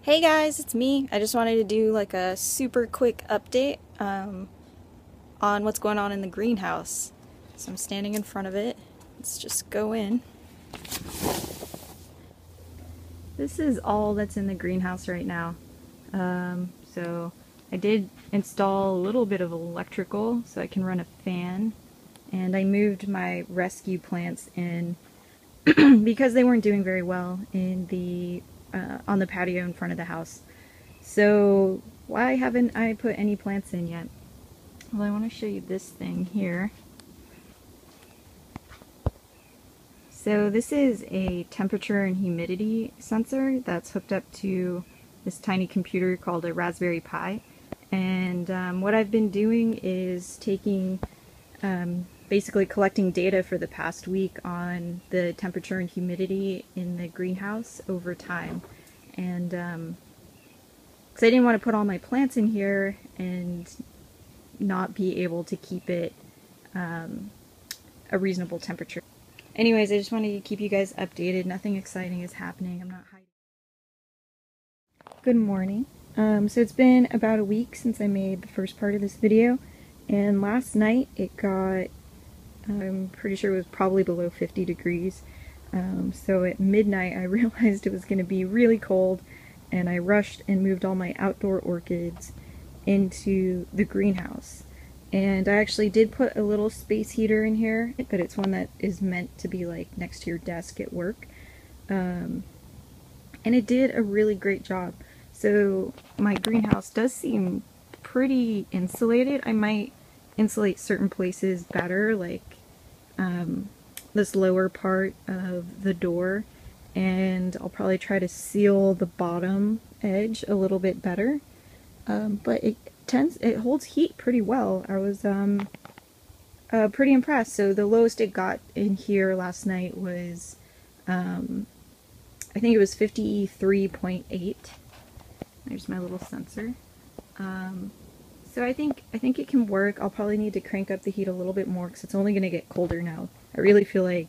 Hey guys, it's me. I just wanted to do like a super quick update on what's going on in the greenhouse. So I'm standing in front of it. Let's just go in. This is all that's in the greenhouse right now. So I did install a little bit of electrical so I can run a fan, and I moved my rescue plants in because they weren't doing very well in the on the patio in front of the house. So why haven't I put any plants in yet? Well, I want to show you this thing here. So this is a temperature and humidity sensor that's hooked up to this tiny computer called a Raspberry Pi. And what I've been doing is taking, basically collecting data for the past week on the temperature and humidity in the greenhouse over time. And because I didn't want to put all my plants in here and not be able to keep it a reasonable temperature. Anyways, I just wanted to keep you guys updated. Nothing exciting is happening. I'm not hiding. Good morning. So it's been about a week since I made the first part of this video, and last night it got, I'm pretty sure it was probably below 50 degrees. So at midnight I realized it was going to be really cold, and I rushed and moved all my outdoor orchids into the greenhouse. And I actually did put a little space heater in here, but it's one that is meant to be like next to your desk at work. And it did a really great job. So my greenhouse does seem pretty insulated. I might insulate certain places better, like this lower part of the door, and I'll probably try to seal the bottom edge a little bit better. But it holds heat pretty well. I was pretty impressed. So the lowest it got in here last night was I think it was 53.8. There's my little sensor. So I think it can work. I'll probably need to crank up the heat a little bit more because it's only going to get colder now. I really feel like,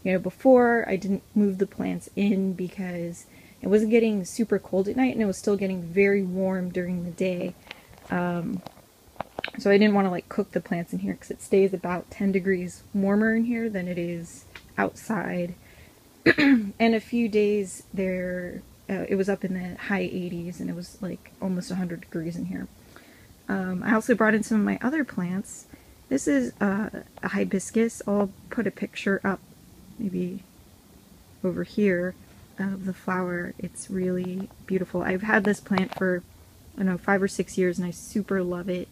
before I didn't move the plants in because it wasn't getting super cold at night and it was still getting very warm during the day. So I didn't want to like cook the plants in here because it stays about 10 degrees warmer in here than it is outside. And a few days there, it was up in the high 80s and it was like almost 100 degrees in here. I also brought in some of my other plants. This is a hibiscus. I'll put a picture up maybe over here of the flower. It's really beautiful. I've had this plant for, I don't know, 5 or 6 years and I super love it,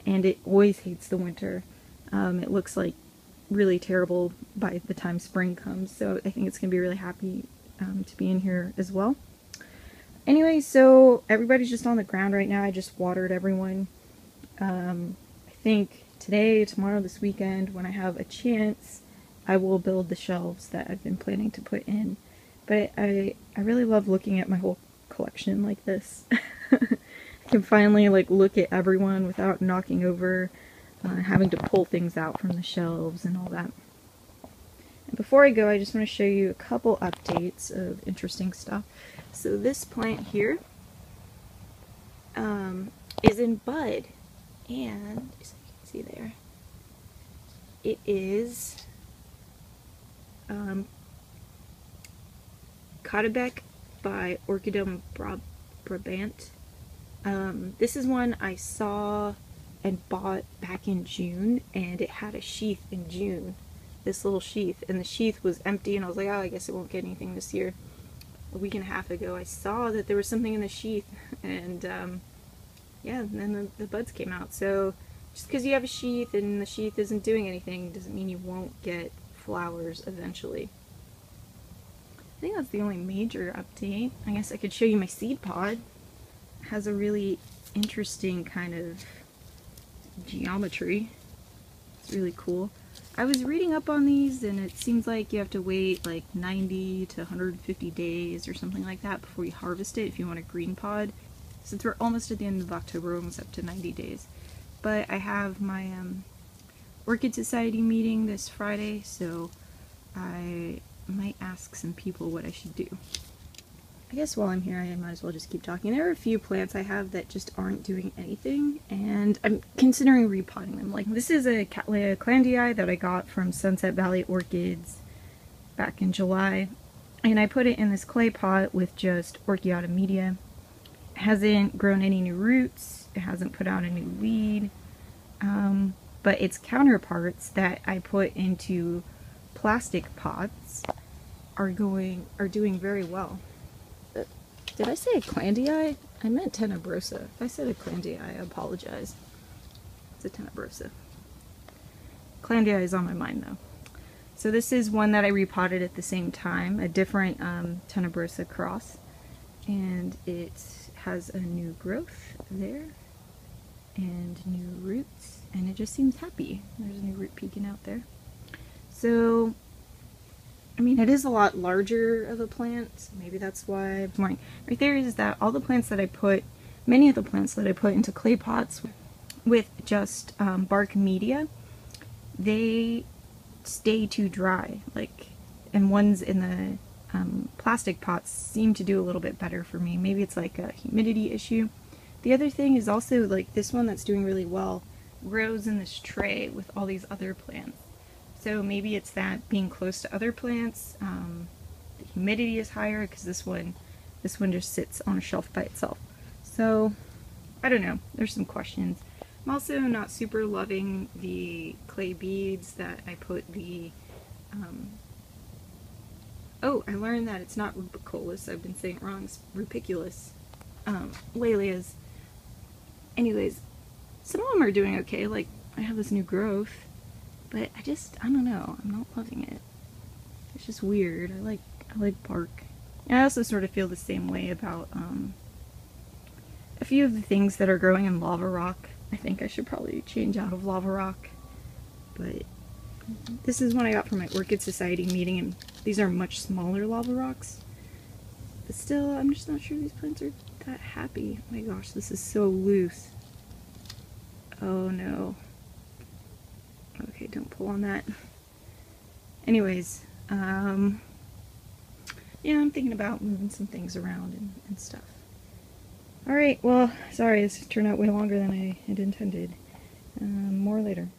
and it always hates the winter. It looks like really terrible by the time spring comes, so I think it's going to be really happy to be in here as well. Anyway, so everybody's just on the ground right now. I just watered everyone. I think today, tomorrow, this weekend, when I have a chance, I will build the shelves that I've been planning to put in. But I really love looking at my whole collection like this. I can finally like look at everyone without knocking over, having to pull things out from the shelves and all that. And before I go, I just want to show you a couple updates of interesting stuff. So this plant here is in bud, and as you can see there, it is Caudebec by Orchidum Brabant. This is one I saw and bought back in June, and it had a sheath in June, this little sheath, and the sheath was empty, and I was like, oh, I guess it won't get anything this year. A week and a half ago I saw that there was something in the sheath, and yeah, and then the buds came out. So just because you have a sheath and the sheath isn't doing anything doesn't mean you won't get flowers eventually. I think that's the only major update. I guess I could show you my seed pod. It has a really interesting kind of geometry. It's really cool. I was reading up on these, and it seems like you have to wait like 90 to 150 days or something like that before you harvest it if you want a green pod. Since we're almost at the end of October, we're almost up to 90 days. But I have my Orchid Society meeting this Friday, so I might ask some people what I should do. I guess while I'm here, I might as well just keep talking. There are a few plants I have that just aren't doing anything, and I'm considering repotting them. Like, this is a Cattleya Clandii that I got from Sunset Valley Orchids back in July, and I put it in this clay pot with just Orchiata media. It hasn't grown any new roots, it hasn't put out a new weed, but its counterparts that I put into plastic pots are doing very well. Did I say a Clandii? I meant Tenebrosa. If I said a Clandii, I apologize. It's a Tenebrosa. Clandii is on my mind though. So this is one that I repotted at the same time, a different Tenebrosa cross, and it has a new growth there and new roots, and it just seems happy. There's a new root peeking out there. So, I mean, it is a lot larger of a plant, so maybe that's why I'm worrying. My theory is that all the plants that I put, many of the plants that I put into clay pots with just bark media, they stay too dry, like, and ones in the plastic pots seem to do a little bit better for me. Maybe it's like a humidity issue. The other thing is also, like, this one that's doing really well grows in this tray with all these other plants. So maybe it's that being close to other plants, the humidity is higher because this one just sits on a shelf by itself. So I don't know, there's some questions. I'm also not super loving the clay beads that I put the, oh, I learned that it's not rupicolous, I've been saying it wrong, it's rupiculus, Lalias. Anyways, some of them are doing okay, like I have this new growth, but I don't know, I'm not loving it. It's just weird. I like bark. And I also sort of feel the same way about a few of the things that are growing in lava rock. I think I should probably change out of lava rock, but this is one I got from my Orchid Society meeting, and these are much smaller lava rocks. But still, I'm just not sure these plants are that happy. Oh my gosh, this is so loose. Oh no. Okay, don't pull on that. Anyways, yeah, I'm thinking about moving some things around and stuff. Alright, well, sorry, this turned out way longer than I had intended. More later.